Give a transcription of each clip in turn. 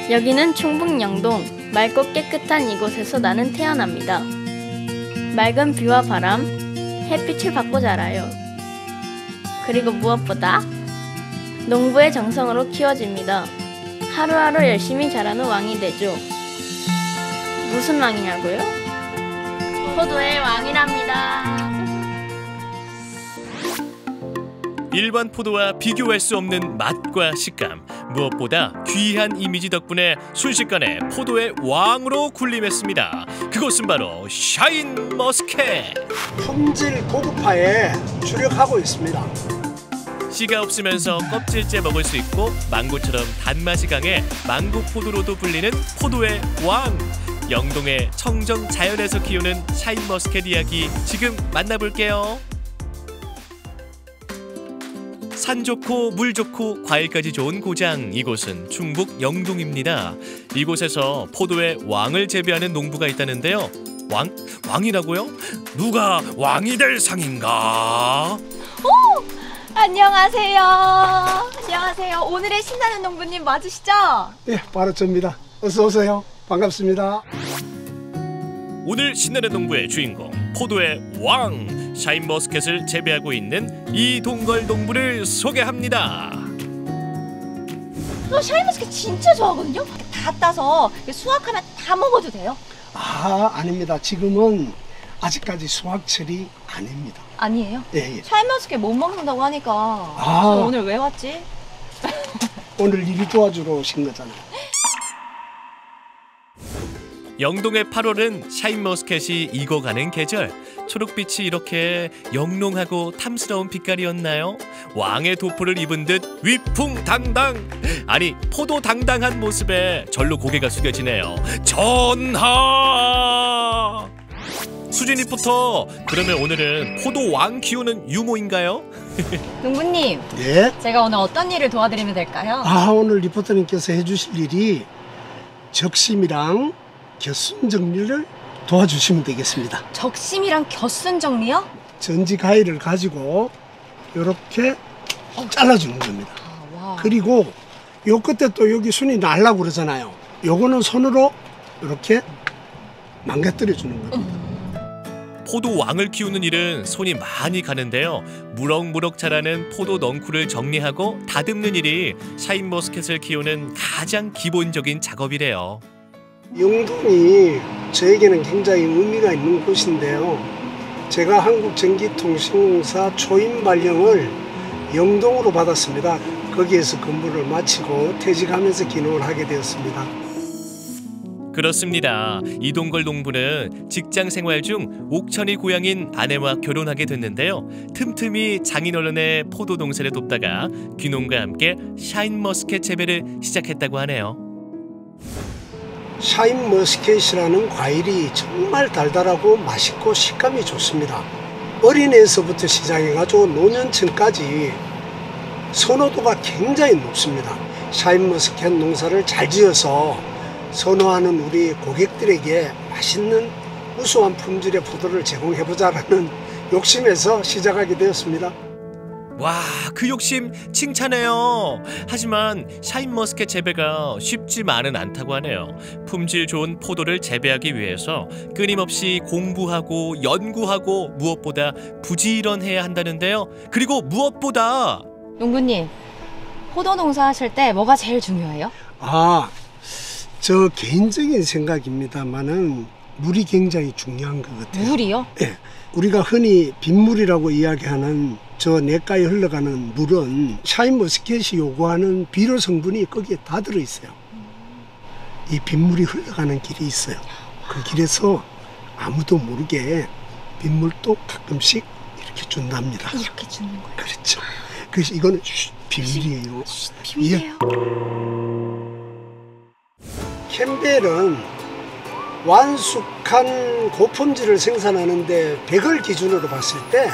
여기는 충북 영동, 맑고 깨끗한 이곳에서 나는 태어납니다. 맑은 비와 바람, 햇빛을 받고 자라요. 그리고 무엇보다 농부의 정성으로 키워집니다. 하루하루 열심히 자라는 왕이 되죠. 무슨 왕이냐고요? 포도의 왕이랍니다. 일반 포도와 비교할 수 없는 맛과 식감, 무엇보다 귀한 이미지 덕분에 순식간에 포도의 왕으로 군림했습니다. 그것은 바로 샤인머스켓. 품질 고급화에 주력하고 있습니다. 씨가 없으면서 껍질째 먹을 수 있고 망고처럼 단맛이 강해 망고 포도로도 불리는 포도의 왕. 영동의 청정 자연에서 키우는 샤인머스켓 이야기 지금 만나볼게요. 산 좋고 물 좋고 과일까지 좋은 고장, 이곳은 충북 영동입니다. 이곳에서 포도의 왕을 재배하는 농부가 있다는데요. 왕이라고요? 누가 왕이 될 상인가? 안녕하세요. 안녕하세요. 오늘의 신나는 농부님 맞으시죠? 예, 바로 저입니다. 어서 오세요. 반갑습니다. 오늘 신나는 농부의 주인공, 포도의 왕, 샤인머스켓을 재배하고 있는 이동걸 농부를 소개합니다. 저 샤인머스켓 진짜 좋아하거든요. 다 따서 수확하면 다 먹어도 돼요? 아닙니다. 지금은 아직까지 수확철이 아닙니다. 아니에요? 예. 샤인머스켓 못 먹는다고 하니까 저 오늘 왜 왔지? 오늘 일 도와주러 오신 거잖아요. 영동의 8월은 샤인머스켓이 익어가는 계절. 초록빛이 이렇게 영롱하고 탐스러운 빛깔이었나요? 왕의 도포를 입은 듯 위풍당당! 아니, 포도당당한 모습에 절로 고개가 숙여지네요. 전하! 수진 리포터, 그러면 오늘은 포도왕 키우는 유모인가요? 농부님, 예? 제가 오늘 어떤 일을 도와드리면 될까요? 오늘 리포터님께서 해주실 일이 적심이랑 겨순 정리를 도와주시면 되겠습니다. 적심이랑 겨순 정리요? 전지 가위를 가지고 이렇게 잘라주는 겁니다. 와. 그리고 요 끝에 또 여기 순이 날라고 그러잖아요. 요거는 손으로 이렇게 망가뜨려 주는 겁니다. 포도왕을 키우는 일은 손이 많이 가는데요. 무럭무럭 자라는 포도 넝쿨을 정리하고 다듬는 일이 샤인머스켓을 키우는 가장 기본적인 작업이래요. 영동이 저에게는 굉장히 의미가 있는 곳인데요. 제가 한국전기통신공사 초임 발령을 영동으로 받았습니다. 거기에서 근무를 마치고 퇴직하면서 기농을 하게 되었습니다. 그렇습니다. 이동걸 농부는 직장 생활 중 옥천이 고향인 아내와 결혼하게 됐는데요. 틈틈이 장인어른의 포도 농사를 돕다가 귀농과 함께 샤인머스켓 재배를 시작했다고 하네요. 샤인머스켓이라는 과일이 정말 달달하고 맛있고 식감이 좋습니다. 어린애에서부터 시작해가지고 노년층까지 선호도가 굉장히 높습니다. 샤인머스켓 농사를 잘 지어서 선호하는 우리 고객들에게 맛있는 우수한 품질의 포도를 제공해보자라는 욕심에서 시작하게 되었습니다. 와, 그 욕심 칭찬해요. 하지만 샤인머스켓 재배가 쉽지만은 않다고 하네요. 품질 좋은 포도를 재배하기 위해서 끊임없이 공부하고 연구하고 무엇보다 부지런해야 한다는데요. 그리고 무엇보다 농부님, 포도 농사 하실 때 뭐가 제일 중요해요? 저 개인적인 생각입니다만은 물이 굉장히 중요한 것 같아요. 물이요? 네. 우리가 흔히 빗물이라고 이야기하는 저 냇가에 흘러가는 물은 샤인머스켓이 요구하는 비료 성분이 거기에 다 들어있어요. 이 빗물이 흘러가는 길이 있어요. 그 길에서 아무도 모르게 빗물도 가끔씩 이렇게 준답니다. 이렇게 주는 거예요? 그렇죠. 그래서 이거는 비밀이에요. 비밀이에요? 캠벨은 완숙한 고품질을 생산하는데 100을 기준으로 봤을 때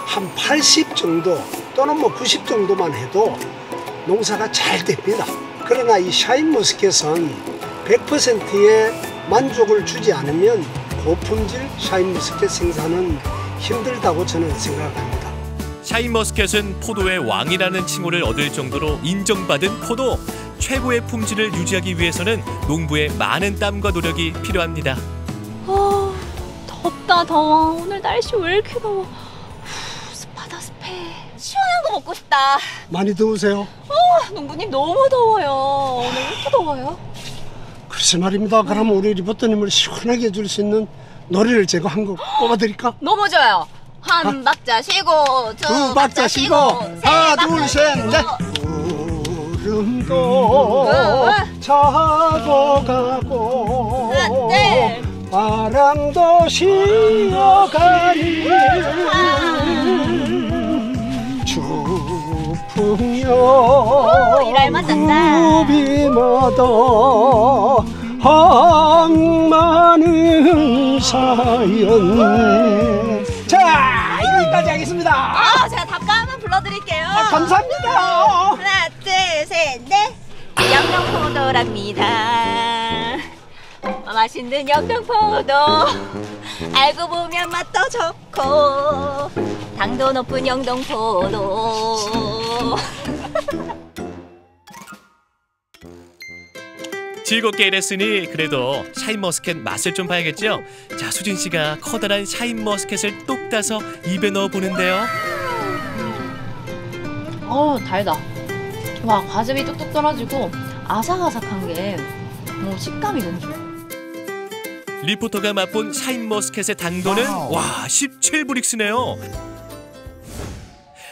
한 80 정도 또는 90 정도만 해도 농사가 잘 됩니다. 그러나 이 샤인머스켓은 100%의 만족을 주지 않으면 고품질 샤인머스켓 생산은 힘들다고 저는 생각합니다. 샤인머스켓은 포도의 왕이라는 칭호를 얻을 정도로 인정받은 포도. 최고의 품질을 유지하기 위해서는 농부의 많은 땀과 노력이 필요합니다. 덥다 더워. 오늘 날씨 왜 이렇게 더워. 습하다 습해. 시원한 거 먹고 싶다. 많이 더우세요? 농부님 너무 더워요. 오늘 왜 이렇게 더워요? 글쎄 말입니다. 그럼 우리 리포터님을 시원하게 해줄 수 있는 노래를 제가 한 곡 뽑아드릴까? 너무 좋아요. 한 박자 쉬고 두 박자 쉬고 하나 둘 셋 넷. 구름도 자고 가고 네. 바람도 쉬어가니 추풍여 이랄 맞았다. 구비마다 항많은 사연. 자, 여기까지 하겠습니다. 제가 답가 한번 불러드릴게요. 감사합니다. 하나, 둘, 셋, 넷. 영등포도랍니다. 맛있는 영등포도. 알고 보면 맛도 좋고 당도 높은 영등포도. 즐겁게 일했으니 그래도 샤인머스켓 맛을 좀 봐야겠죠? 자, 수진 씨가 커다란 샤인머스켓을 똑 따서 입에 넣어 보는데요. 달다. 와, 과즙이 뚝뚝 떨어지고 아삭아삭한 게 식감이 너무 좋아요. 리포터가 맛본 샤인머스켓의 당도는 와 17브릭스네요.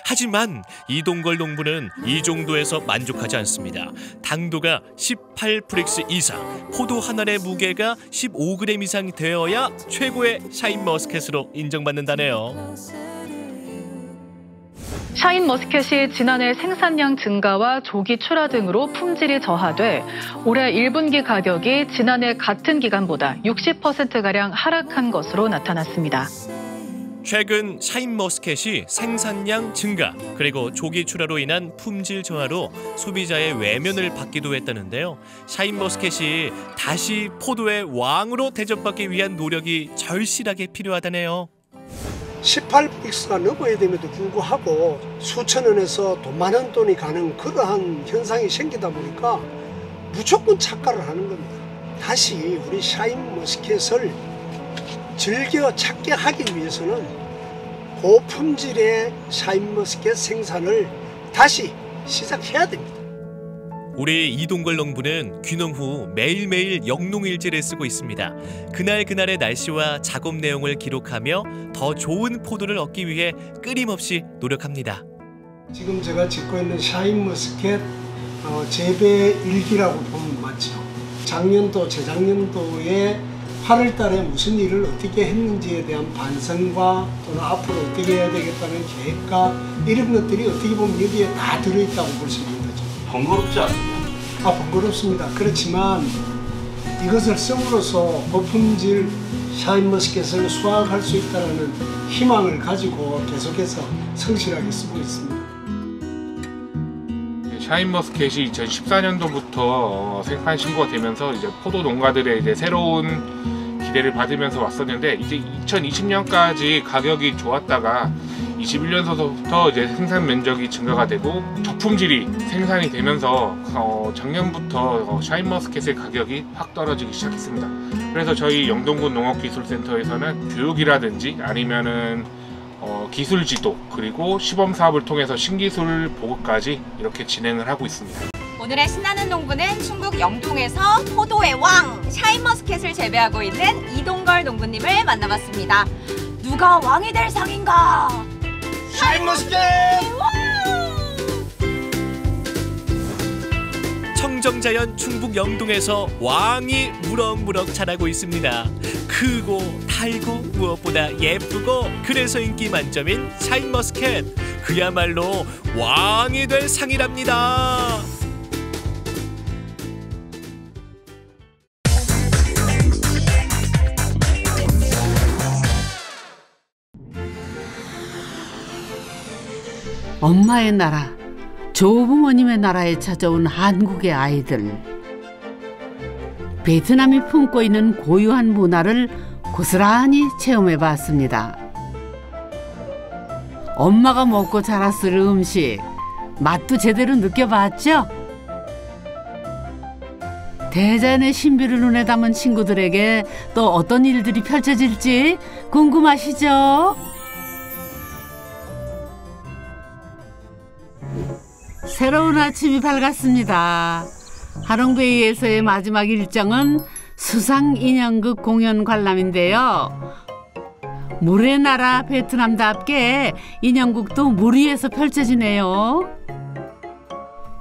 하지만 이동걸 농부는 이 정도에서 만족하지 않습니다. 당도가 18브릭스 이상, 포도 한 알의 무게가 15g 이상 되어야 최고의 샤인머스켓으로 인정받는다네요. 샤인머스켓이 지난해 생산량 증가와 조기 출하 등으로 품질이 저하돼 올해 1분기 가격이 지난해 같은 기간보다 60%가량 하락한 것으로 나타났습니다. 최근 샤인머스켓이 생산량 증가 그리고 조기 출하로 인한 품질 저하로 소비자의 외면을 받기도 했다는데요. 샤인머스켓이 다시 포도의 왕으로 대접받기 위한 노력이 절실하게 필요하다네요. 18브릭스가 넘어야 됨에도 불구하고 수천 원에서 돈 많은 돈이 가는 그러한 현상이 생기다 보니까 무조건 착각을 하는 겁니다. 다시 우리 샤인머스켓을 즐겨 찾게 하기 위해서는 고품질의 샤인머스켓 생산을 다시 시작해야 됩니다. 우리 이동걸 농부는 귀농 후 매일매일 영농일지를 쓰고 있습니다. 그날그날의 날씨와 작업 내용을 기록하며 더 좋은 포도를 얻기 위해 끊임없이 노력합니다. 지금 제가 짓고 있는 샤인머스켓 재배 일기라고 보면 맞죠. 작년도 재작년도에 8월 달에 무슨 일을 어떻게 했는지에 대한 반성과 또는 앞으로 어떻게 해야 되겠다는 계획과 이런 것들이 어떻게 보면 여기에 다 들어있다고 볼 수 있는 거죠. 번거롭지 않나요? 번거롭습니다. 그렇지만 이것을 씀으로써 고품질 샤인머스켓을 수확할 수 있다는 희망을 가지고 계속해서 성실하게 쓰고 있습니다. 샤인머스켓이 2014년도부터 생산 신고가 되면서 이제 포도 농가들의 이제 새로운 기대를 받으면서 왔었는데 이제 2020년까지 가격이 좋았다가 21년서부터 이제 생산 면적이 증가가 되고 저품질이 생산이 되면서 작년부터 샤인머스켓의 가격이 확 떨어지기 시작했습니다. 그래서 저희 영동군 농업기술센터에서는 교육이라든지 아니면은 기술 지도 그리고 시범 사업을 통해서 신기술 보급까지 이렇게 진행을 하고 있습니다. 오늘의 신나는 농부는 충북 영동에서 포도의 왕 샤인머스켓을 재배하고 있는 이동걸 농부님을 만나봤습니다. 누가 왕이 될 상인가? 샤인머스켓! 청정자연 충북 영동에서 왕이 무럭무럭 자라고 있습니다. 크고 달고 무엇보다 예쁘고 그래서 인기 만점인 샤인머스켓. 그야말로 왕이 될 상이랍니다. 엄마의 나라, 조부모님의 나라에 찾아온 한국의 아이들. 베트남이 품고 있는 고유한 문화를 고스란히 체험해봤습니다. 엄마가 먹고 자랐을 음식, 맛도 제대로 느껴봤죠? 대자연의 신비를 눈에 담은 친구들에게 또 어떤 일들이 펼쳐질지 궁금하시죠? 새로운 아침이 밝았습니다. 하롱베이에서의 마지막 일정은 수상 인형극 공연 관람인데요. 물의 나라 베트남답게 인형극도 물 위에서 펼쳐지네요.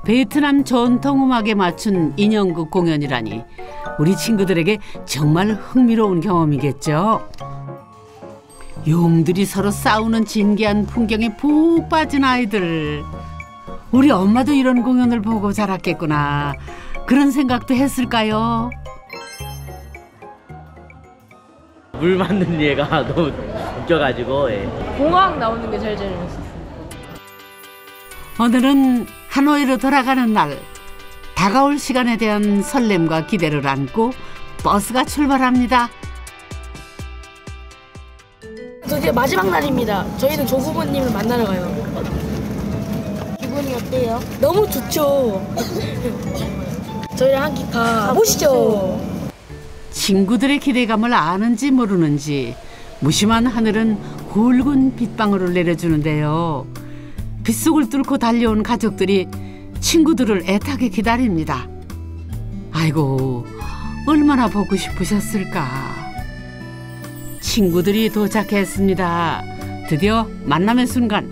베트남 전통 음악에 맞춘 인형극 공연이라니 우리 친구들에게 정말 흥미로운 경험이겠죠. 용들이 서로 싸우는 진기한 풍경에 푹 빠진 아이들. 우리 엄마도 이런 공연을 보고 자랐겠구나. 그런 생각도 했을까요? 물 만든 얘가 너무 웃겨가지고. 공항 나오는 게 제일 재밌었어요. 오늘은 하노이로 돌아가는 날. 다가올 시간에 대한 설렘과 기대를 안고 버스가 출발합니다. 드디어 마지막 날입니다. 저희는 조부모님을 만나러 가요. 기분이 어때요? 너무 좋죠. 저희랑 함께 가보시죠. 친구들의 기대감을 아는지 모르는지 무심한 하늘은 굵은 빗방울을 내려주는데요. 빗속을 뚫고 달려온 가족들이 친구들을 애타게 기다립니다. 아이고, 얼마나 보고 싶으셨을까. 친구들이 도착했습니다. 드디어 만남의 순간.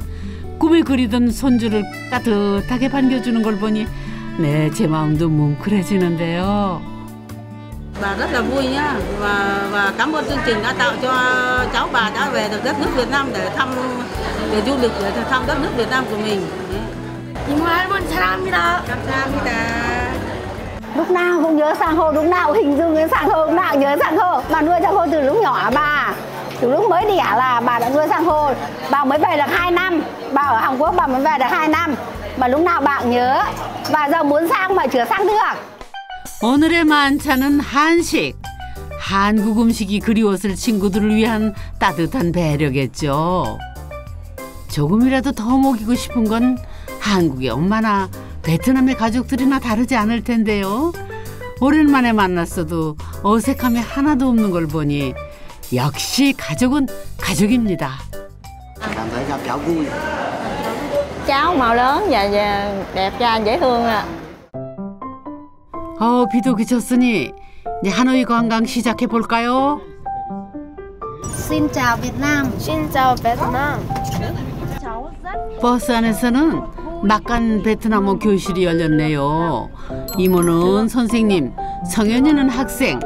꿈에 그리던 손주를 따뜻하게 반겨주는 걸 보니 제 마음도 뭉클해지는데요. Bà rất là vui nhá và cảm ơn chương trình đã tạo cho cháu bà đã về được đất nước Việt Nam để du lịch để thăm đất nước Việt Nam của mình. 이모 할머니 사랑합니다. 감사합니다. Lúc nào cũng nhớ san hô, lúc nào cũng hình dung đến san hô, lúc nào cũng nhớ san hô. Bà nuôi san hô từ lúc nhỏ bà. Từ lúc mới đẻ là bà đã nuôi san hô. Bà mới về được 2 năm. Bà ở Hàn Quốc bà mới về được 2 năm. Mà lúc nào bà cũng nhớ. Và giờ muốn sang mà chưa sang được. 오늘의 만찬은 한식. 한국 음식이 그리웠을 친구들을 위한 따뜻한 배려겠죠. 조금이라도 더 먹이고 싶은 건 한국의 엄마나 베트남의 가족들이나 다르지 않을 텐데요. 오랜만에 만났어도 어색함이 하나도 없는 걸 보니 역시 가족은 가족입니다. Cảm thấy gặp cháu vui. Cháu màu lớn và đẹp trai dễ thương ạ. 비도 그쳤으니 이제 하노이 관광 시작해 볼까요? Xin chào Việt Nam. Xin chào Vietnam. 버스 안에서는 막간 베트남어 교실이 열렸네요. 이모는 선생님, 성현이는 학생.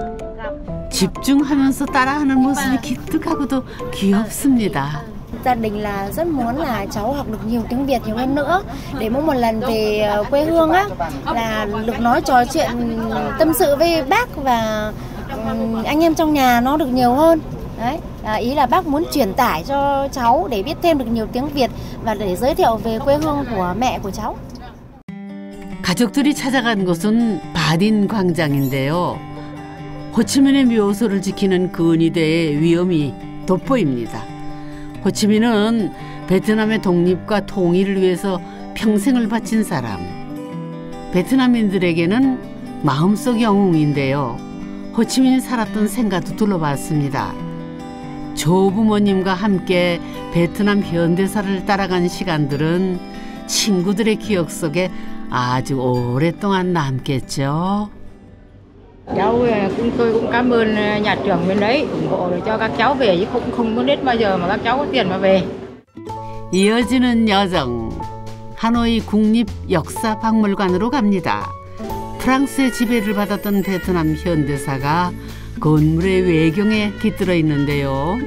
집중하면서 따라하는 모습이 기특하고도 귀엽습니다. Gia đình là rất muốn là cháu học được nhiều tiếng Việt nhiều hơn nữa để mỗi một lần về quê hương á là được nói trò chuyện tâm sự với bác và anh em trong nhà nó được nhiều hơn. Đấy, ý là bác muốn truyền tải cho cháu để biết thêm được nhiều tiếng Việt và để giới thiệu về quê hương của mẹ của cháu. 가족들이 찾아간 곳은 바딘 광장인데요. 호치민의 묘소를 지키는 근위대의 위엄이 돋보입니다. 호치민은 베트남의 독립과 통일을 위해서 평생을 바친 사람. 베트남인들에게는 마음속 영웅인데요. 호치민이 살았던 생가도 둘러봤습니다. 조부모님과 함께 베트남 현대사를 따라간 시간들은 친구들의 기억 속에 아주 오랫동안 남겠죠. Tôi cũng cảm ơn nhà trường bên đấy ủng hộ để cho các cháu về chứ không có biết bao giờ mà các cháu có tiền mà về. 이어지는 여정. 하노이 국립역사박물관으로 갑니다. 프랑스의 지배를 받았던 베트남 현대사가 건물의 외경에 깃들어 있는데요.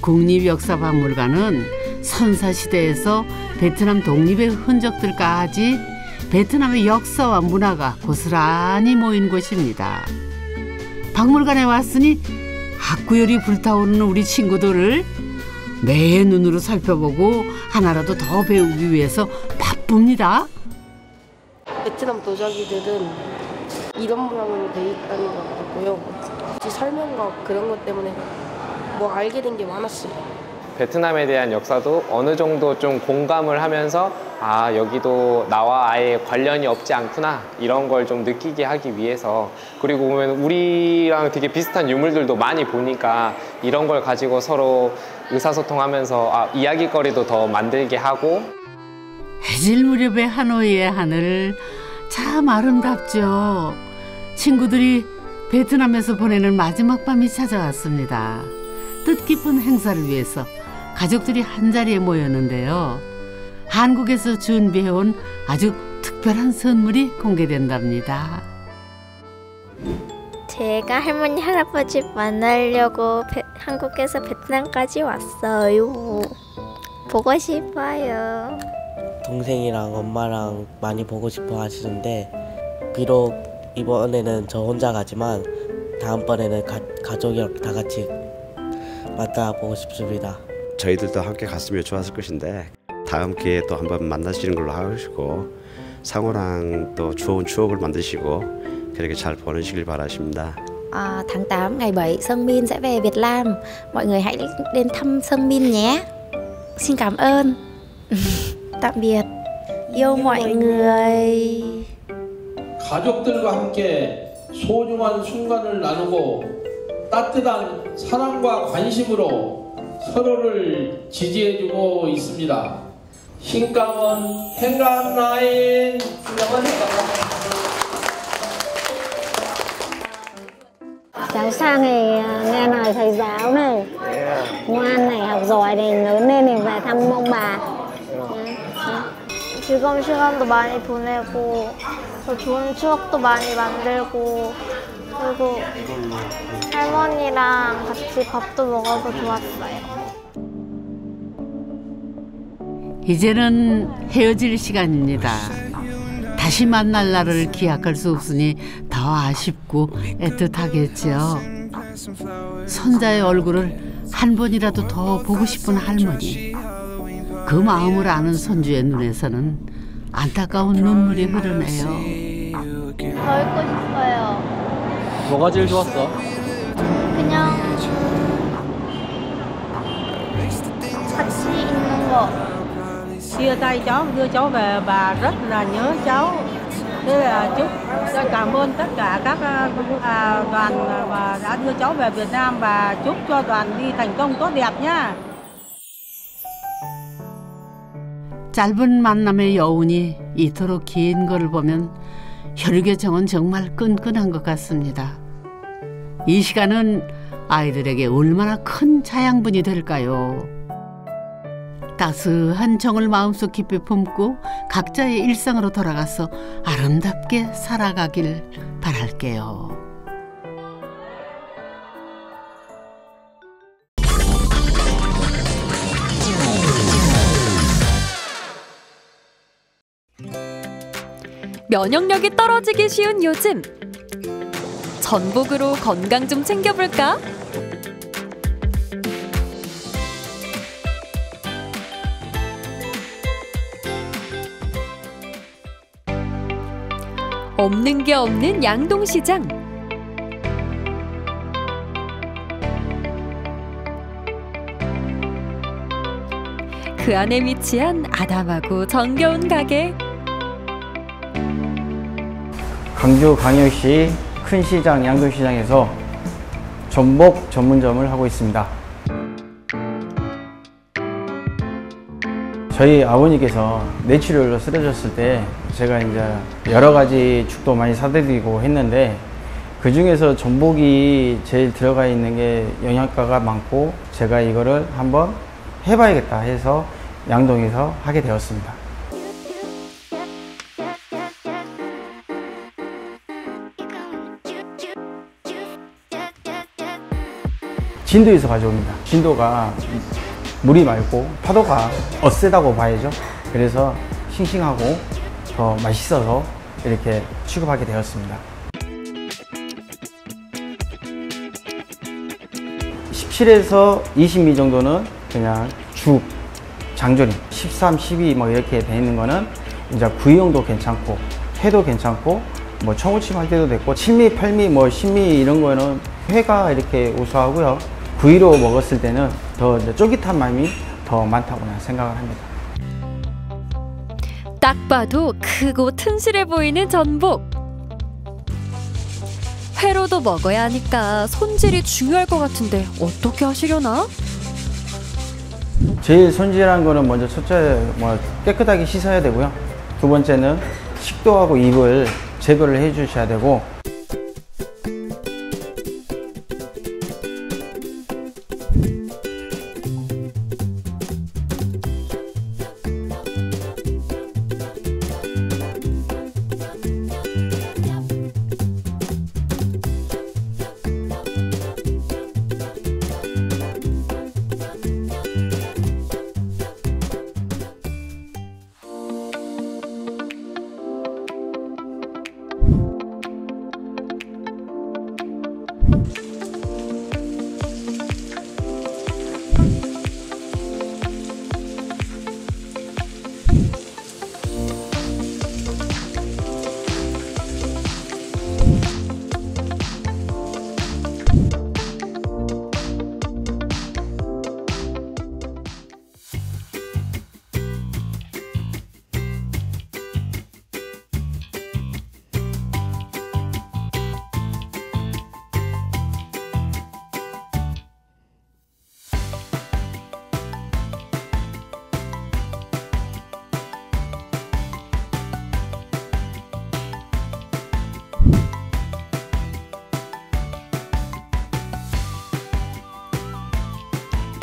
국립역사박물관은 선사시대에서 베트남 독립의 흔적들까지 베트남의 역사와 문화가 고스란히 모인 곳입니다. 박물관에 왔으니 학구열이 불타오르는 우리 친구들을 매의 눈으로 살펴보고 하나라도 더 배우기 위해서 바쁩니다. 베트남 도자기들은 이런 모양으로 돼 있다는 걸 알고요. 설명과 그런 것 때문에 뭐 알게 된 게 많았어요. 베트남에 대한 역사도 어느 정도 좀 공감을 하면서 아, 여기도 나와 아예 관련이 없지 않구나 이런 걸 좀 느끼게 하기 위해서, 그리고 보면 우리랑 되게 비슷한 유물들도 많이 보니까 이런 걸 가지고 서로 의사소통하면서 이야기거리도 더 만들게 하고. 해질 무렵의 하노이의 하늘 참 아름답죠. 친구들이 베트남에서 보내는 마지막 밤이 찾아왔습니다. 뜻깊은 행사를 위해서 가족들이 한자리에 모였는데요. 한국에서 준비해온 아주 특별한 선물이 공개된답니다. 제가 할머니, 할아버지 만나려고 한국에서 베트남까지 왔어요. 보고 싶어요. 동생이랑 엄마랑 많이 보고 싶어 하시는데, 비록 이번에는 저 혼자 가지만 다음번에는 가족이랑 다 같이 만나보고 싶습니다. 저희들도 함께 갔으면 좋았을 것인데 다음 기회에 또 한번 만나시는 걸로 하시고 상호랑 또 좋은 추억을 만드시고 그렇게 잘 보내시길 바라십니다. Tháng 8 ngày 7 Sơn Min sẽ về Việt Nam. Mọi người hãy đến thăm Sơn Min nhé. Xin cảm ơn. tạm biệt. yêu mọi người. 가족들과 함께 소중한 순간을 나누고 따뜻한 사랑과 관심으로 서로를 지지해주고 있습니다. 신감원 행감라인. Cháu sang thì nghe lời thầy giáo này, ngoan này, học giỏi này, lớn lên thì về thăm ông bà. 즐거운 시간도 많이 보내고 더 좋은 추억도 많이 만들고 그리고 할머니랑 같이 밥도 먹어서 좋았어요. 이제는 헤어질 시간입니다. 다시 만날 날을 기약할 수 없으니 더 아쉽고 애틋하겠죠. 손자의 얼굴을 한 번이라도 더 보고 싶은 할머니. 그 마음을 아는 손주의 눈에서는 안타까운 눈물이 흐르네요. 더 있고 싶어요. 뭐가 제일 좋았어? 그냥 같이 있는 거. Chia tay cháu, đưa cháu về, bà rất là nhớ cháu. Thế là chúc cảm ơn tất cả các đoàn mà đã đưa cháu về Việt Nam và chúc cho đoàn đi thành công tốt đẹp nhá. 짧은 만남의 여운이 이토록 긴 것을 보면 혈육의 정은 정말 끈끈한 것 같습니다. 이 시간은 아이들에게 얼마나 큰 자양분이 될까요? 따스한 정을 마음속 깊이 품고 각자의 일상으로 돌아가서 아름답게 살아가길 바랄게요. 면역력이 떨어지기 쉬운 요즘, 전복으로 건강 좀 챙겨볼까? 없는 게 없는 양동시장. 그 안에 위치한 아담하고 정겨운 가게. 광주광역시 큰 시장 양동시장에서 전복 전문점을 하고 있습니다. 저희 아버님께서 뇌출혈로 쓰러졌을 때 제가 이제 여러 가지 죽도 많이 사드리고 했는데 그 중에서 전복이 제일 들어가 있는 게 영양가가 많고 제가 이거를 한번 해봐야겠다 해서 양동에서 하게 되었습니다. 진도에서 가져옵니다. 진도가 물이 맑고 파도가 어세다고 봐야죠. 그래서 싱싱하고 더 맛있어서 이렇게 취급하게 되었습니다. 17에서 20미 정도는 그냥 죽, 장조림, 13, 12 뭐 이렇게 돼 있는 거는 이제 구이용도 괜찮고 회도 괜찮고 뭐 청우침 할 때도 됐고 7미, 8미, 뭐 10미 이런 거는 회가 이렇게 우수하고요. 구이로 먹었을 때는 더 쫄깃한 맛이 더 많다고 생각을 합니다. 딱 봐도 크고 튼실해 보이는 전복. 회로도 먹어야 하니까 손질이 중요할 것 같은데 어떻게 하시려나? 제일 손질한 거는 먼저 첫째 깨끗하게 씻어야 되고요. 두 번째는 식도하고 입을 제거를 해 주셔야 되고,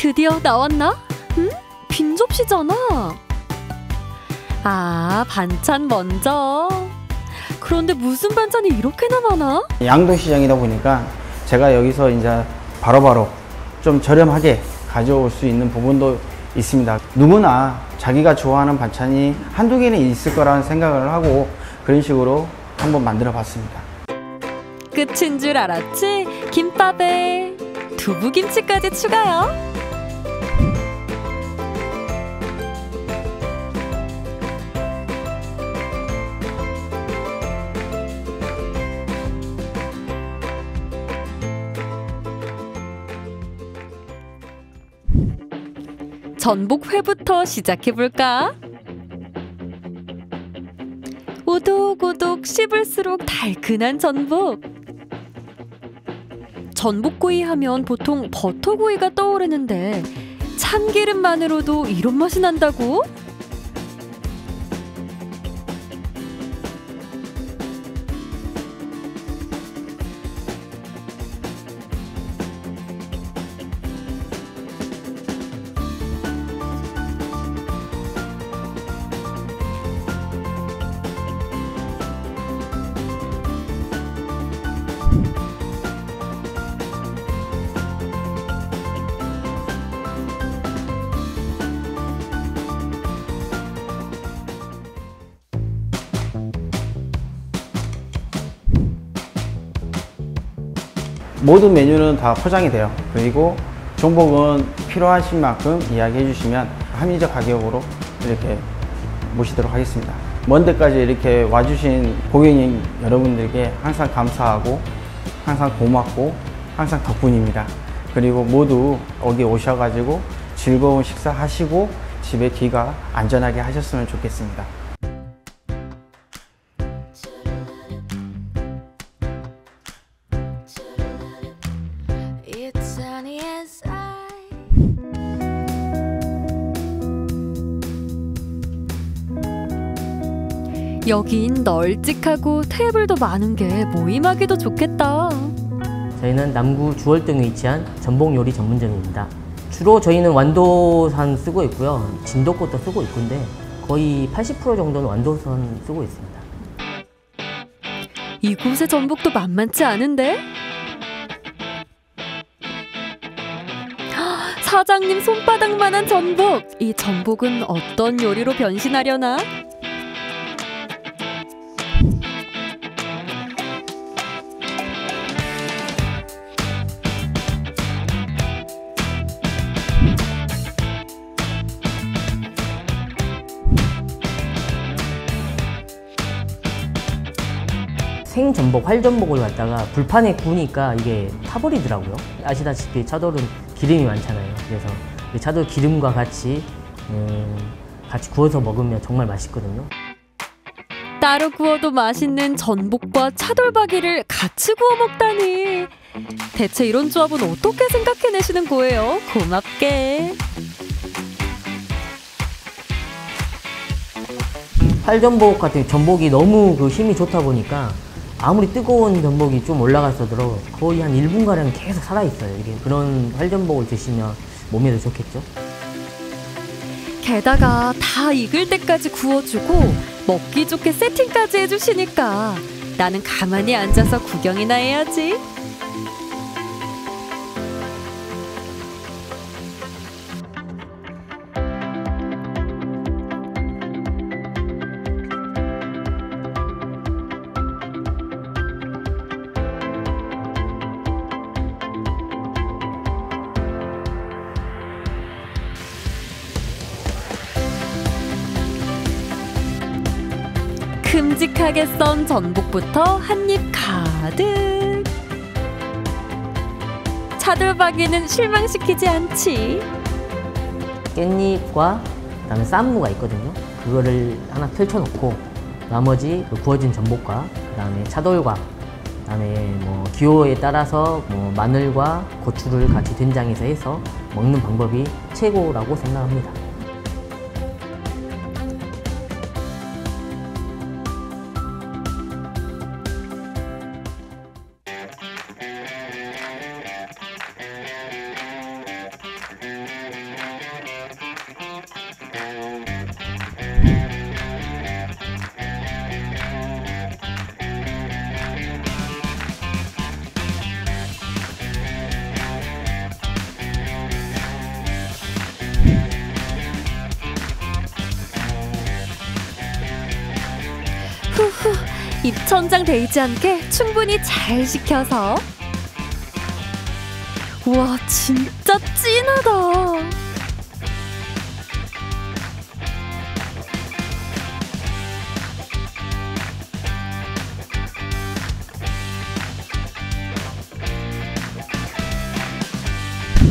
드디어 나왔나? 빈 접시잖아. 아, 반찬 먼저. 그런데 무슨 반찬이 이렇게나 많아? 양도시장이다 보니까 제가 여기서 이제 바로바로 좀 저렴하게 가져올 수 있는 부분도 있습니다. 누구나 자기가 좋아하는 반찬이 한두 개는 있을 거라는 생각을 하고 그런 식으로 한번 만들어 봤습니다. 끝인 줄 알았지? 김밥에 두부김치까지 추가요. 전복회부터 시작해볼까? 오독오독 씹을수록 달큰한 전복. 전복구이 하면 보통 버터구이가 떠오르는데 참기름만으로도 이런 맛이 난다고? 모든 메뉴는 다 포장이 돼요. 그리고 전복은 필요하신 만큼 이야기해 주시면 합리적 가격으로 이렇게 모시도록 하겠습니다. 먼 데까지 이렇게 와주신 고객님 여러분들께 항상 감사하고 항상 고맙고 항상 덕분입니다. 그리고 모두 여기 오셔가지고 즐거운 식사 하시고 집에 귀가 안전하게 하셨으면 좋겠습니다. 여긴 널찍하고 테이블도 많은 게 모임하기도 좋겠다. 저희는 남구 주월동에 위치한 전복 요리 전문점입니다. 주로 저희는 완도산 쓰고 있고요. 진도 것도 쓰고 있는데 거의 80% 정도는 완도산 쓰고 있습니다. 이곳의 전복도 만만치 않은데? 사장님 손바닥만한 전복! 이 전복은 어떤 요리로 변신하려나? 생전복, 활전복을 갖다가 불판에 구우니까 이게 타버리더라고요. 아시다시피 차돌은 기름이 많잖아요. 그래서 이 차돌 기름과 같이 구워서 먹으면 정말 맛있거든요. 따로 구워도 맛있는 전복과 차돌박이를 같이 구워 먹다니. 대체 이런 조합은 어떻게 생각해내시는 거예요? 고맙게. 활전복 같은 전복이 너무 그 힘이 좋다 보니까 아무리 뜨거운 전복이 좀 올라갔어도 거의 한 1분가량 계속 살아있어요. 이게 그런 활전복을 드시면 몸에도 좋겠죠. 게다가 다 익을 때까지 구워주고 먹기 좋게 세팅까지 해주시니까 나는 가만히 앉아서 구경이나 해야지. 큼직하게 썬 전복부터 한 입 가득. 차돌박이는 실망시키지 않지. 깻잎과 그다음에 쌈무가 있거든요. 그거를 하나 펼쳐놓고 나머지 그 구워진 전복과 그다음에 차돌과 그다음에 뭐 기호에 따라서 뭐 마늘과 고추를 같이 된장에서 해서 먹는 방법이 최고라고 생각합니다. 후후, 입천장 데이지 않게 충분히 잘 식혀서. 우와, 진짜 진하다.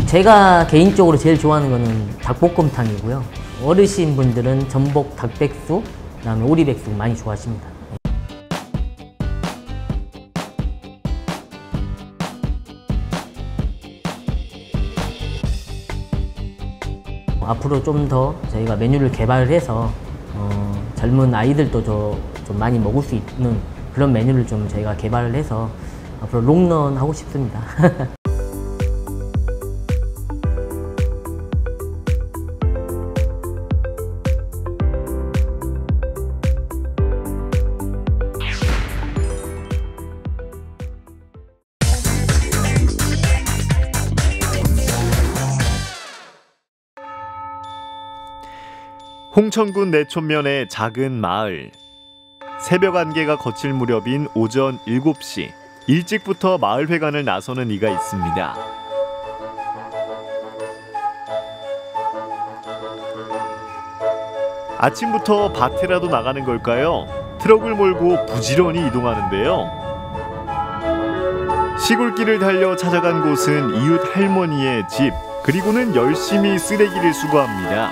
제가 개인적으로 제일 좋아하는 거는 닭볶음탕이고요. 어르신분들은 전복 닭백숙, 그다음에 오리백숙 많이 좋아하십니다. 앞으로 좀 더 저희가 메뉴를 개발을 해서 젊은 아이들도 좀 많이 먹을 수 있는 그런 메뉴를 좀 저희가 개발을 해서 앞으로 롱런 하고 싶습니다. 홍천군 내촌면의 작은 마을. 새벽 안개가 걷힐 무렵인 오전 7시. 일찍부터 마을회관을 나서는 이가 있습니다. 아침부터 밭에라도 나가는 걸까요? 트럭을 몰고 부지런히 이동하는데요. 시골길을 달려 찾아간 곳은 이웃 할머니의 집. 그리고는 열심히 쓰레기를 수거합니다.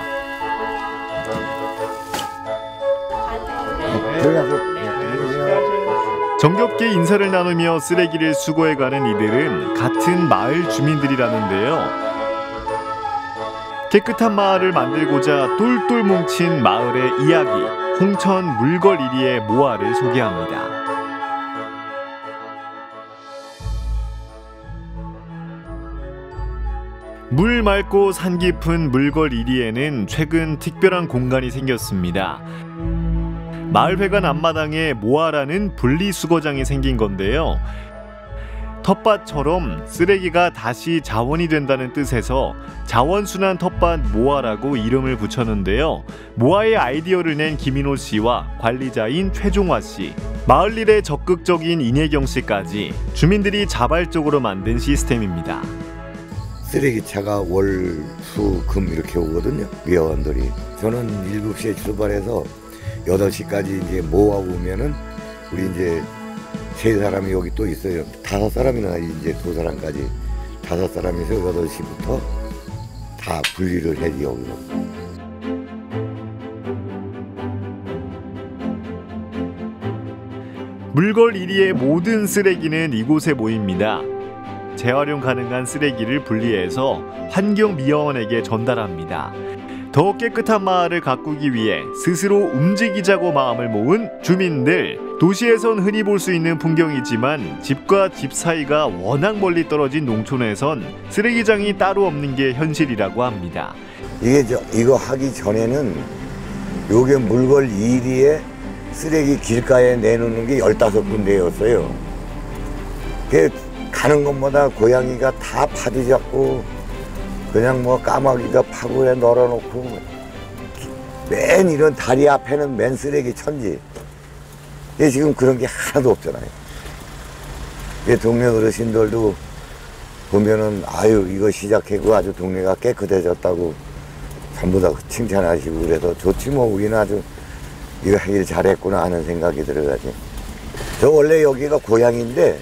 정겹게 인사를 나누며 쓰레기를 수거해가는 이들은 같은 마을 주민들이라는데요. 깨끗한 마을을 만들고자 똘똘 뭉친 마을의 이야기, 홍천 물걸 1위의 모아를 소개합니다. 물 맑고 산 깊은 물걸 1위에는 최근 특별한 공간이 생겼습니다. 마을회관 앞마당에 모아라는 분리수거장이 생긴 건데요. 텃밭처럼 쓰레기가 다시 자원이 된다는 뜻에서 자원순환 텃밭 모아라고 이름을 붙였는데요. 모아의 아이디어를 낸 김인호 씨와 관리자인 최종화 씨, 마을 일에 적극적인 인혜경 씨까지 주민들이 자발적으로 만든 시스템입니다. 쓰레기차가 월, 수, 금 이렇게 오거든요. 위원들이. 저는 7시에 출발해서 8시까지 이제 모아보면은 우리 이제 3사람이 여기 또 있어요. 5사람이나 이제 2사람까지 5사람이서 8시부터 다 분리를 해요. 여기로. 물걸 1위의 모든 쓰레기는 이곳에 모입니다. 재활용 가능한 쓰레기를 분리해서 환경미화원에게 전달합니다. 더 깨끗한 마을을 가꾸기 위해 스스로 움직이자고 마음을 모은 주민들. 도시에선 흔히 볼 수 있는 풍경이지만 집과 집 사이가 워낙 멀리 떨어진 농촌에선 쓰레기장이 따로 없는 게 현실이라고 합니다. 이거 하기 전에는 요게 물걸 1위에 쓰레기 길가에 내놓는 게 15군데였어요. 가는 곳마다 고양이가 다 파도 잡고 그냥 뭐 까마귀가 파고에 널어놓고 맨 이런 다리 앞에는 맨 쓰레기 천지. 지금 그런 게 하나도 없잖아요. 동네 어르신들도 보면은 아유 이거 시작하고 아주 동네가 깨끗해졌다고 전부 다 칭찬하시고 그래서 좋지 뭐 우리는 아주 이거 하길 잘했구나 하는 생각이 들어가지. 저 원래 여기가 고향인데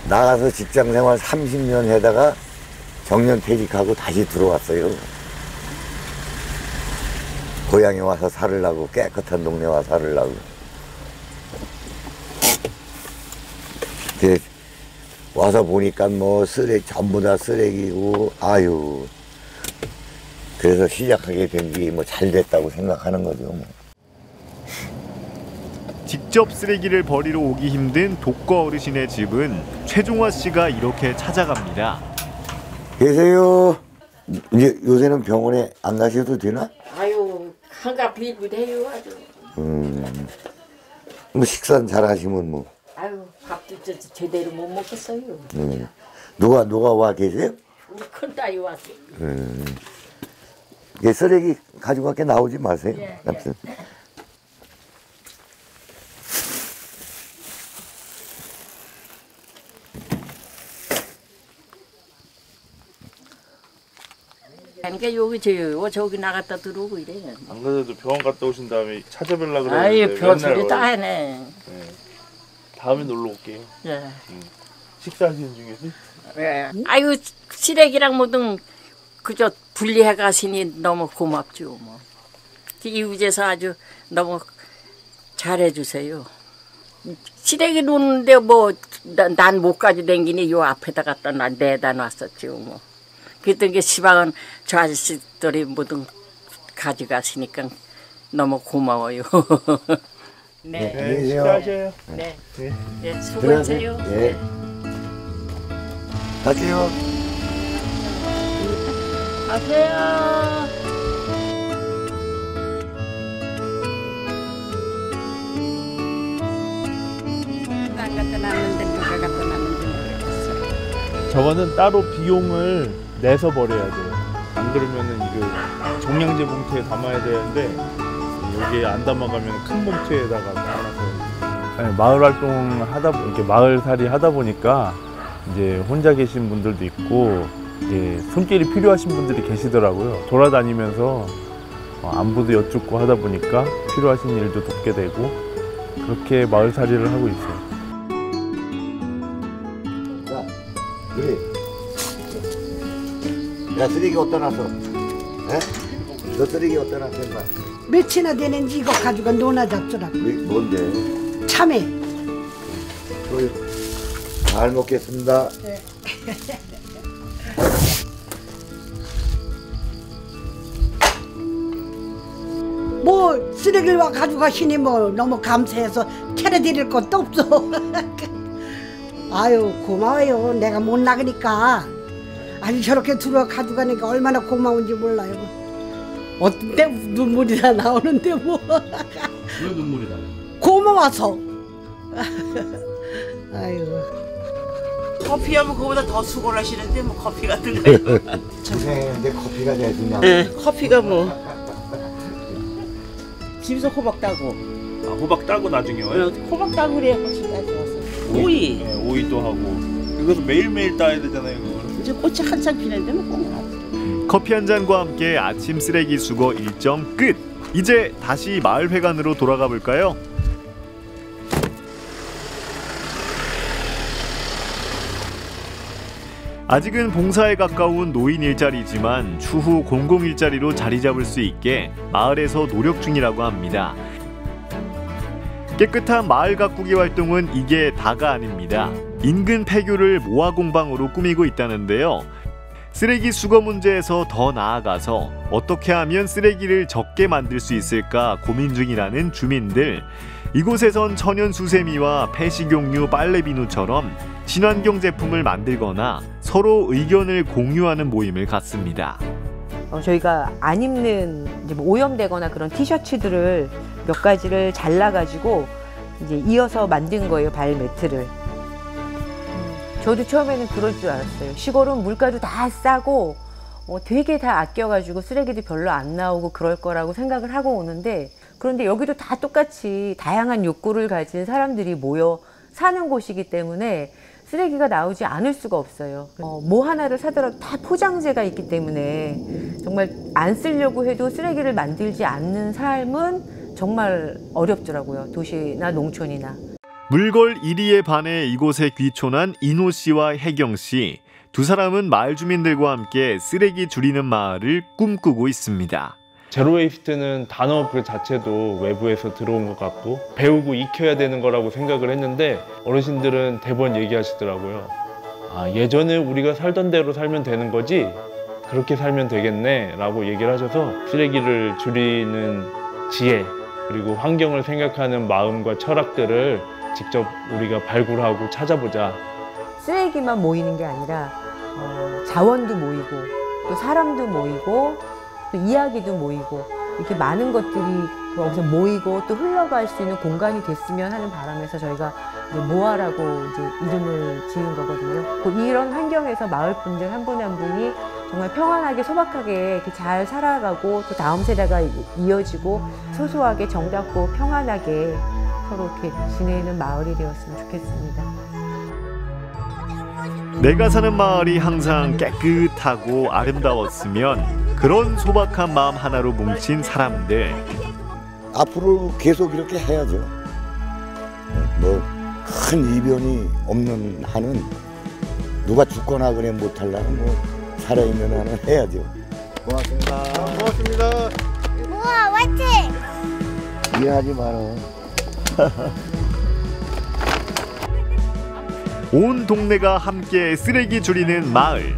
나가서 직장생활 30년 해다가 정년 퇴직하고 다시 들어왔어요. 고향에 와서 살으려고, 깨끗한 동네 와서 살으려고. 와서 보니까 뭐 쓰레기 전부 다 쓰레기고 아유. 그래서 시작하게 된 게 뭐 잘 됐다고 생각하는 거죠. 뭐. 직접 쓰레기를 버리러 오기 힘든 독거 어르신의 집은 최종화 씨가 이렇게 찾아갑니다. 계세요. 이제 요새는 병원에 안 가셔도 되나? 아유, 한가비비해요 아주. 뭐 식사는 잘 하시면 뭐. 아유, 밥도 제대로 못 먹겠어요. 누가 와 계세요? 우리 큰딸이 왔어요. 쓰레기 가지고 갈게 나오지 마세요. 예, 아무튼. 그러니까 여기 저기 나갔다 들어오고 이래. 안 그래도 병원 갔다 오신 다음에 찾아뵈려고 그랬는데 아유, 별소리 다 하네. 다음에 놀러 올게요. 예. 식사하시는 중에서? 예. 아유, 쓰레기랑 뭐든 그저 분리해 가시니 너무 고맙죠. 뭐. 이웃에서 아주 너무 잘해주세요. 쓰레기 놓는데 뭐 난 못 가지고 댕기니 요 앞에다 갖다 내다 놨었죠. 뭐. 그랬던 게 시방은 저 아저씨들이 뭐든 가져가시니까 너무 고마워요. 네, 식사하셔요. 네. 네, 수고하세요. 네. 갈게요. 가세요. 안 갖다 놨는데 누가 갖다 놨는지 모르겠어. 저거는 따로 비용을 내서 버려야 돼요. 안 그러면은 이거 종량제 봉투에 담아야 되는데 여기에 안 담아가면 큰 봉투에다가 담아서. 마을 활동 이렇게 마을살이 하다 보니까 이제 혼자 계신 분들도 있고 이제 손길이 필요하신 분들이 계시더라고요. 돌아다니면서 안부도 여쭙고 하다 보니까 필요하신 일도 돕게 되고 그렇게 마을살이를 하고 있어요. 자, 그래. 야, 쓰레기 어디다 놨어? 에? 너 쓰레기 어디다 놨어, 인마? 며칠이나 되는지 이거 가지고 논아 잡수라고. 뭔데? 참외. 잘 먹겠습니다. 네. 뭐 쓰레기를 와 가져가시니 뭐 너무 감사해서 차려드릴 것도 없어. 아유 고마워요. 내가 못 나가니까 아주 저렇게 들어와 가져가니까 얼마나 고마운지 몰라요. 어떤 때 눈물이 다 나오는데 뭐. 왜 눈물이 나? 고마워서. 아이고. 커피하면 그거보다 더 수고를 하시는데 뭐 커피 같은 거. 고생했는데 커피가 되주냐? 네, 커피가 뭐 집에서 호박 따고. 아, 호박 따고 나중에 와요? 호박 따고 그래야 꽃이 따져왔어. 오이. 네, 오이도 하고. 이것도 매일매일 따야 되잖아요, 그거는. 이제 꽃이 한창 피는데 뭐 커피 한 잔과 함께 아침 쓰레기 수거 일정 끝. 이제 다시 마을회관으로 돌아가 볼까요? 아직은 봉사에 가까운 노인 일자리지만 추후 공공 일자리로 자리 잡을 수 있게 마을에서 노력 중이라고 합니다. 깨끗한 마을 가꾸기 활동은 이게 다가 아닙니다. 인근 폐교를 모아 공방으로 꾸미고 있다는데요. 쓰레기 수거 문제에서 더 나아가서 어떻게 하면 쓰레기를 적게 만들 수 있을까 고민 중이라는 주민들. 이곳에선 천연 수세미와 폐식용유, 빨래비누처럼 친환경 제품을 만들거나 서로 의견을 공유하는 모임을 갖습니다. 저희가 안 입는 이제 뭐 오염되거나 그런 티셔츠들을 몇 가지를 잘라가지고 이제 이어서 만든 거예요, 발 매트를. 저도 처음에는 그럴 줄 알았어요. 시골은 물가도 다 싸고 되게 다 아껴가지고 쓰레기도 별로 안 나오고 그럴 거라고 생각을 하고 오는데, 그런데 여기도 다 똑같이 다양한 욕구를 가진 사람들이 모여 사는 곳이기 때문에 쓰레기가 나오지 않을 수가 없어요. 뭐 하나를 사더라도 다 포장재가 있기 때문에 정말 안 쓰려고 해도 쓰레기를 만들지 않는 삶은 정말 어렵더라고요. 도시나 농촌이나. 물걸 1위에 반해 이곳에 귀촌한 인호 씨와 혜경 씨. 두 사람은 마을 주민들과 함께 쓰레기 줄이는 마을을 꿈꾸고 있습니다. 제로웨이스트는 단어 그 자체도 외부에서 들어온 것 같고 배우고 익혀야 되는 거라고 생각을 했는데, 어르신들은 대번 얘기하시더라고요. 아, 예전에 우리가 살던 대로 살면 되는 거지? 그렇게 살면 되겠네 라고 얘기를 하셔서 쓰레기를 줄이는 지혜, 그리고 환경을 생각하는 마음과 철학들을 직접 우리가 발굴하고 찾아보자. 쓰레기만 모이는 게 아니라 자원도 모이고 또 사람도 모이고 또 이야기도 모이고 이렇게 많은 것들이 거기서 모이고 또 흘러갈 수 있는 공간이 됐으면 하는 바람에서 저희가 이제 모아라고 이제 이름을 지은 거거든요. 이런 환경에서 마을 분들 한 분 한 분이 정말 평안하게 소박하게 이렇게 잘 살아가고 또 다음 세대가 이어지고 소소하게 정답고 평안하게 서로 이렇게 지내는 마을이 되었으면 좋겠습니다. 내가 사는 마을이 항상 깨끗하고 아름다웠으면, 그런 소박한 마음 하나로 뭉친 사람들. 앞으로 계속 이렇게 해야죠. 뭐 큰 이변이 없는 한은, 누가 죽거나 그래 못하려면 뭐 살아있는 한은 해야죠. 고맙습니다. 고맙습니다. 우와, 화이팅! 미안하지 마라. 온 동네가 함께 쓰레기 줄이는 마을.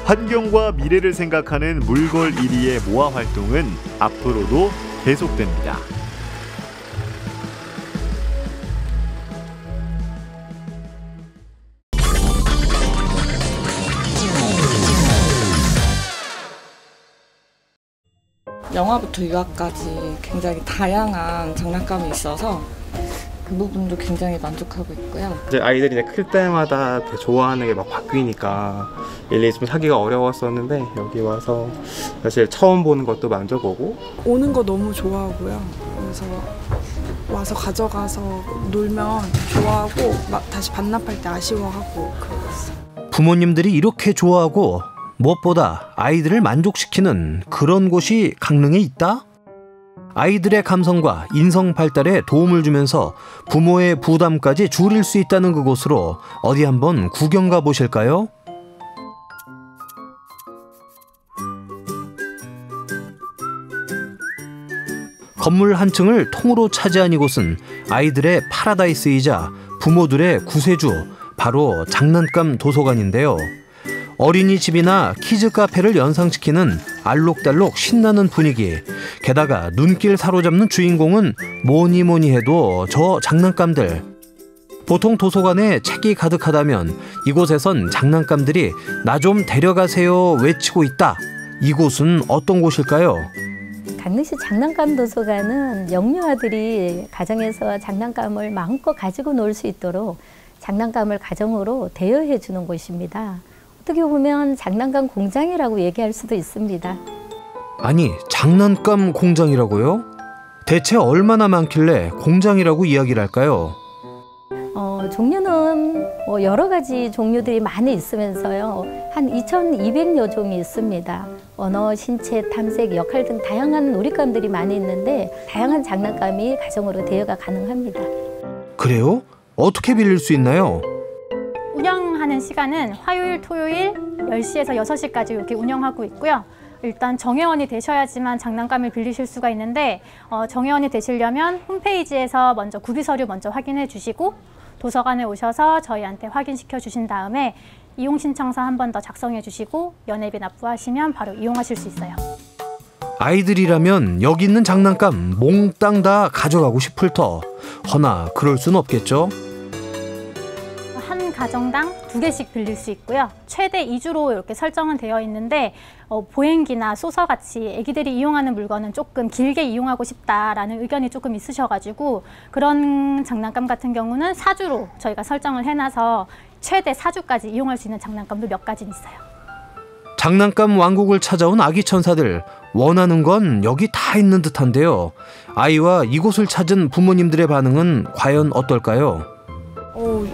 환경과 미래를 생각하는 물걸 1위의 모아 활동은 앞으로도 계속됩니다. 영화부터 유아까지 굉장히 다양한 장난감이 있어서 그 부분도 굉장히 만족하고 있고요. 이제 아이들이 이제 클 때마다 되게 좋아하는 게 막 바뀌니까 일일이 좀 사기가 어려웠었는데, 여기 와서 사실 처음 보는 것도 만져보고 오는 거 너무 좋아하고요. 그래서 와서 가져가서 놀면 좋아하고 다시 반납할 때 아쉬워하고 그러고 있어요. 부모님들이 이렇게 좋아하고 무엇보다 아이들을 만족시키는 그런 곳이 강릉에 있다? 아이들의 감성과 인성 발달에 도움을 주면서 부모의 부담까지 줄일 수 있다는 그곳으로 어디 한번 구경 가보실까요? 건물 한 층을 통으로 차지한 이곳은 아이들의 파라다이스이자 부모들의 구세주, 바로 장난감 도서관인데요. 어린이집이나 키즈 카페를 연상시키는 알록달록 신나는 분위기, 게다가 눈길 사로잡는 주인공은 뭐니 해도 저 장난감들. 보통 도서관에 책이 가득하다면 이곳에선 장난감들이 나 좀 데려가세요 외치고 있다. 이곳은 어떤 곳일까요? 강릉시 장난감 도서관은 영유아들이 가정에서 장난감을 마음껏 가지고 놀 수 있도록 장난감을 가정으로 대여해 주는 곳입니다. 어떻게 보면 장난감 공장이라고 얘기할 수도 있습니다. 아니, 장난감 공장이라고요? 대체 얼마나 많길래 공장이라고 이야기를 할까요? 종류는 여러 가지 종류들이 많이 있으면서요. 한 2,200여 종이 있습니다. 언어, 신체, 탐색, 역할 등 다양한 놀잇감들이 많이 있는데 다양한 장난감이 가정으로 대여가 가능합니다. 그래요? 어떻게 빌릴 수 있나요? 운영하는 시간은 화요일, 토요일 10시에서 6시까지 이렇게 운영하고 있고요. 일단 정회원이 되셔야지만 장난감을 빌리실 수가 있는데 정회원이 되시려면 홈페이지에서 먼저 구비서류 먼저 확인해 주시고 도서관에 오셔서 저희한테 확인시켜 주신 다음에 이용신청서 한 번 더 작성해 주시고 연회비 납부하시면 바로 이용하실 수 있어요. 아이들이라면 여기 있는 장난감 몽땅 다 가져가고 싶을 터. 허나 그럴 순 없겠죠? 한 가정당 2개씩 빌릴 수 있고요. 최대 2주로 이렇게 설정은 되어 있는데 보행기나 소서같이 아기들이 이용하는 물건은 조금 길게 이용하고 싶다라는 의견이 조금 있으셔가지고 그런 장난감 같은 경우는 4주로 저희가 설정을 해놔서 최대 4주까지 이용할 수 있는 장난감도 몇 가지는 있어요. 장난감 왕국을 찾아온 아기 천사들, 원하는 건 여기 다 있는 듯한데요. 아이와 이곳을 찾은 부모님들의 반응은 과연 어떨까요?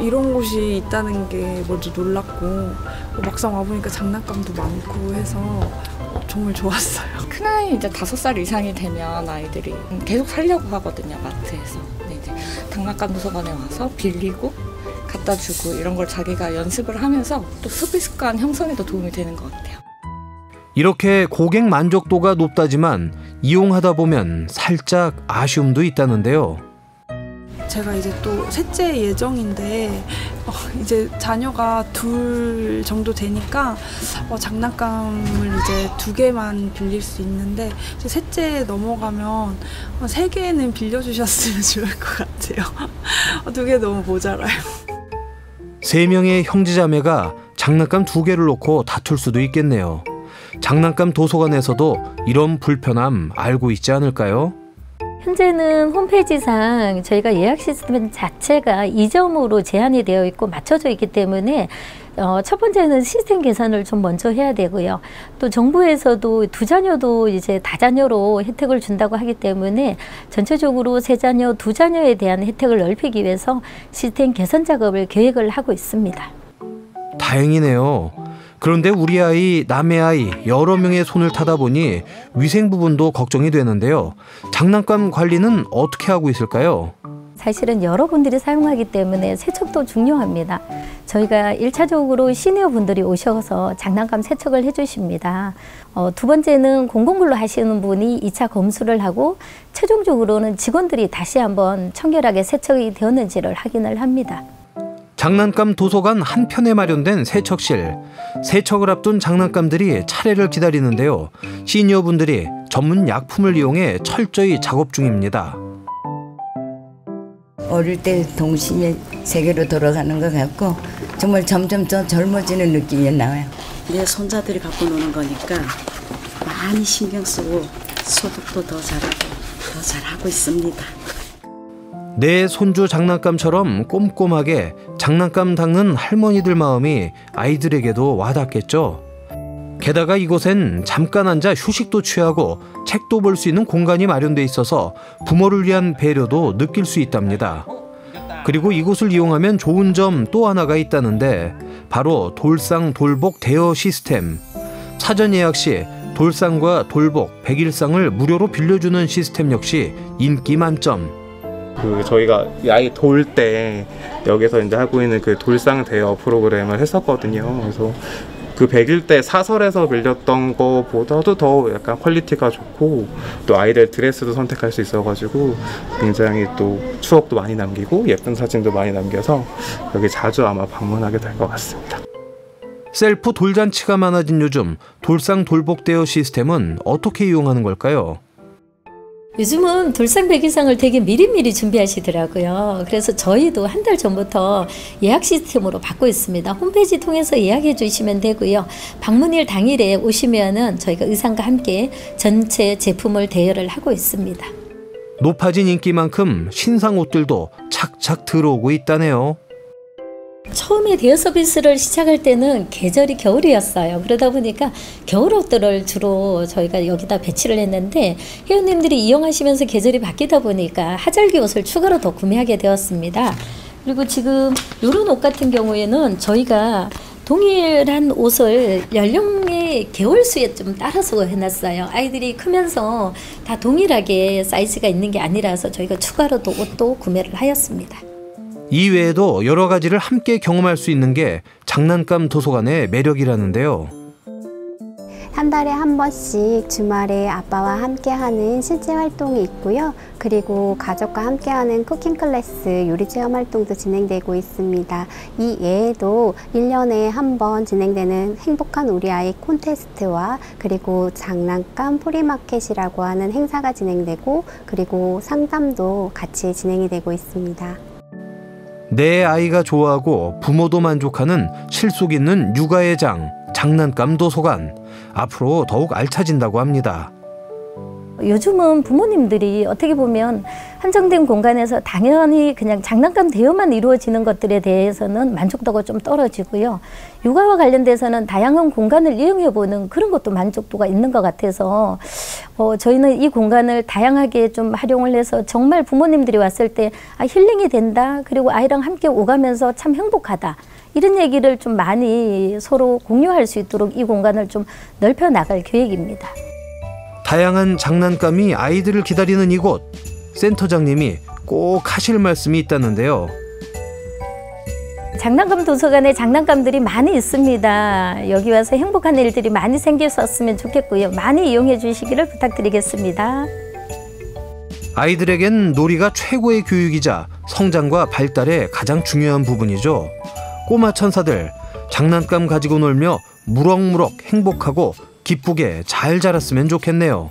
이런 곳이 있다는 게 먼저 놀랐고 막상 와보니까 장난감도 많고 해서 정말 좋았어요. 큰아이 이제 5살 이상이 되면 아이들이 계속 살려고 하거든요, 마트에서. 근데 이제 장난감 도서관에 와서 빌리고 갖다 주고 이런 걸 자기가 연습을 하면서 또 소비 습관 형성에도 도움이 되는 것 같아요. 이렇게 고객 만족도가 높다지만 이용하다 보면 살짝 아쉬움도 있다는데요. 제가 이제 또 셋째 예정인데 이제 자녀가 2 정도 되니까 장난감을 이제 2개만 빌릴 수 있는데 이제 셋째 넘어가면 3개는 빌려주셨으면 좋을 것 같아요. 2개 너무 모자라요. 3명의 형제자매가 장난감 2개를 놓고 다툴 수도 있겠네요. 장난감 도서관에서도 이런 불편함 알고 있지 않을까요? 현재는 홈페이지상 저희가 예약 시스템 자체가 2점으로 제한이 되어 있고 맞춰져 있기 때문에 첫 번째는 시스템 개선을 좀 먼저 해야 되고요. 또 정부에서도 2자녀도 이제 다자녀로 혜택을 준다고 하기 때문에 전체적으로 3자녀, 2자녀에 대한 혜택을 넓히기 위해서 시스템 개선 작업을 계획을 하고 있습니다. 다행이네요. 그런데 우리 아이, 남의 아이 여러 명의 손을 타다 보니 위생 부분도 걱정이 되는데요. 장난감 관리는 어떻게 하고 있을까요? 사실은 여러분들이 사용하기 때문에 세척도 중요합니다. 저희가 1차적으로 시니어분들이 오셔서 장난감 세척을 해주십니다. 2번째는 공공근로 하시는 분이 2차 검수를 하고 최종적으로는 직원들이 다시 한번 청결하게 세척이 되었는지를 확인을 합니다. 장난감 도서관 한편에 마련된 세척실. 세척을 앞둔 장난감들이 차례를 기다리는데요. 시니어분들이 전문 약품을 이용해 철저히 작업 중입니다. 어릴 때 동심의 세계로 돌아가는 것 같고 정말 점점 더 젊어지는 느낌이 나와요. 내 손자들이 갖고 노는 거니까 많이 신경 쓰고 소독도 더 잘하고 더 잘하고 있습니다. 내 손주 장난감처럼 꼼꼼하게 장난감 닦는 할머니들 마음이 아이들에게도 와닿겠죠. 게다가 이곳엔 잠깐 앉아 휴식도 취하고 책도 볼 수 있는 공간이 마련돼 있어서 부모를 위한 배려도 느낄 수 있답니다. 그리고 이곳을 이용하면 좋은 점 또 하나가 있다는데 바로 돌상 돌복 대여 시스템. 사전 예약 시 돌상과 돌복, 백일상을 무료로 빌려주는 시스템 역시 인기 만점. 저희가 아이 돌 때 여기서 이제 하고 있는 그 돌상 대여 프로그램을 했었거든요. 그래서 그 100일 때 사설에서 빌렸던 거보다도 더 약간 퀄리티가 좋고 또 아이들 드레스도 선택할 수 있어가지고 굉장히 또 추억도 많이 남기고 예쁜 사진도 많이 남겨서 여기 자주 아마 방문하게 될 것 같습니다. 셀프 돌잔치가 많아진 요즘 돌상 돌복 대여 시스템은 어떻게 이용하는 걸까요? 요즘은 돌상 백일상을 되게 미리미리 준비하시더라고요. 그래서 저희도 한 달 전부터 예약 시스템으로 받고 있습니다. 홈페이지 통해서 예약해 주시면 되고요. 방문일 당일에 오시면은 저희가 의상과 함께 전체 제품을 대여를 하고 있습니다. 높아진 인기만큼 신상 옷들도 착착 들어오고 있다네요. 처음에 대여 서비스를 시작할 때는 계절이 겨울이었어요. 그러다 보니까 겨울 옷들을 주로 저희가 여기다 배치를 했는데 회원님들이 이용하시면서 계절이 바뀌다 보니까 하절기 옷을 추가로 더 구매하게 되었습니다. 그리고 지금 이런 옷 같은 경우에는 저희가 동일한 옷을 연령의 개월수에 좀 따라서 해놨어요. 아이들이 크면서 다 동일하게 사이즈가 있는 게 아니라서 저희가 추가로 또 옷도 구매를 하였습니다. 이외에도 여러 가지를 함께 경험할 수 있는 게 장난감 도서관의 매력이라는데요. 한 달에 한 번씩 주말에 아빠와 함께하는 실제 활동이 있고요. 그리고 가족과 함께하는 쿠킹 클래스, 요리 체험 활동도 진행되고 있습니다. 이 외에도 1년에 한 번 진행되는 행복한 우리 아이 콘테스트와 그리고 장난감 프리마켓이라고 하는 행사가 진행되고 그리고 상담도 같이 진행이 되고 있습니다. 내 아이가 좋아하고 부모도 만족하는 실속 있는 육아의 장, 장난감 도서관. 앞으로 더욱 알차진다고 합니다. 요즘은 부모님들이 어떻게 보면 한정된 공간에서 당연히 그냥 장난감 대여만 이루어지는 것들에 대해서는 만족도가 좀 떨어지고요. 육아와 관련돼서는 다양한 공간을 이용해보는 그런 것도 만족도가 있는 것 같아서 저희는 이 공간을 다양하게 좀 활용을 해서 정말 부모님들이 왔을 때 힐링이 된다. 그리고 아이랑 함께 오가면서 참 행복하다. 이런 얘기를 좀 많이 서로 공유할 수 있도록 이 공간을 좀 넓혀 나갈 계획입니다. 다양한 장난감이 아이들을 기다리는 이곳. 센터장님이 꼭 하실 말씀이 있다는데요. 장난감 도서관에 장난감들이 많이 있습니다. 여기 와서 행복한 일들이 많이 생겼었으면 좋겠고요. 많이 이용해 주시기를 부탁드리겠습니다. 아이들에겐 놀이가 최고의 교육이자 성장과 발달에 가장 중요한 부분이죠. 꼬마 천사들, 장난감 가지고 놀며 무럭무럭 행복하고 기쁘게 잘 자랐으면 좋겠네요.